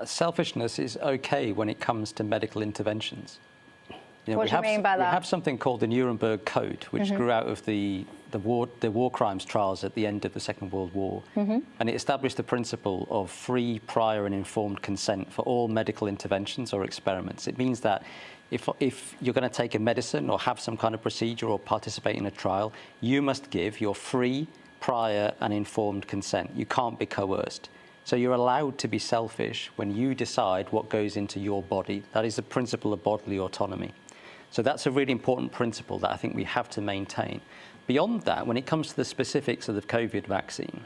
selfishness is okay when it comes to medical interventions. What do you mean by that? We have something called the Nuremberg Code, which grew out of the war crimes trials at the end of the Second World War. And it established the principle of free, prior and informed consent for all medical interventions or experiments. It means that if you're going to take a medicine or have some kind of procedure or participate in a trial, you must give your free, prior and informed consent. You can't be coerced. So you're allowed to be selfish when you decide what goes into your body. That is the principle of bodily autonomy. So that's a really important principle that I think we have to maintain. Beyond that, when it comes to the specifics of the COVID vaccine,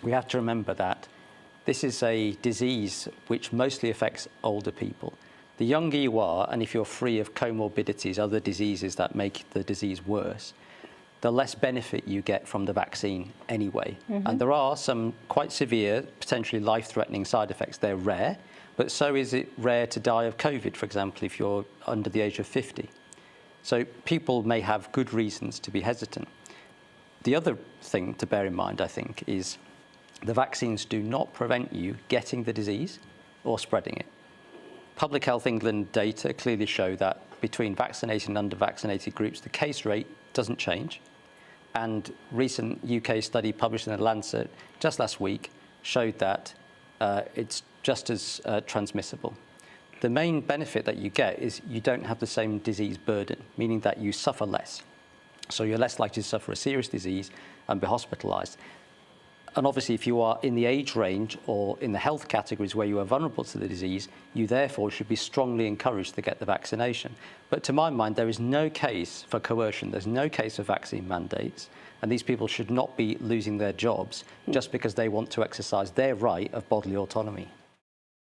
we have to remember that this is a disease which mostly affects older people. The younger you are, and if you're free of comorbidities, other diseases that make the disease worse, the less benefit you get from the vaccine anyway. And there are some quite severe, potentially life-threatening side effects. They're rare, but so is it rare to die of COVID, for example, if you're under the age of 50. So people may have good reasons to be hesitant. The other thing to bear in mind, I think, is the vaccines do not prevent you getting the disease or spreading it. Public Health England data clearly show that between vaccinated and under-vaccinated groups, the case rate doesn't change. And recent UK study published in The Lancet just last week showed that it's just as transmissible. The main benefit that you get is you don't have the same disease burden, meaning that you suffer less. So you're less likely to suffer a serious disease and be hospitalized. And obviously, if you are in the age range or in the health categories where you are vulnerable to the disease, you therefore should be strongly encouraged to get the vaccination. But to my mind, there is no case for coercion. There's no case of vaccine mandates. And these people should not be losing their jobs just because they want to exercise their right of bodily autonomy.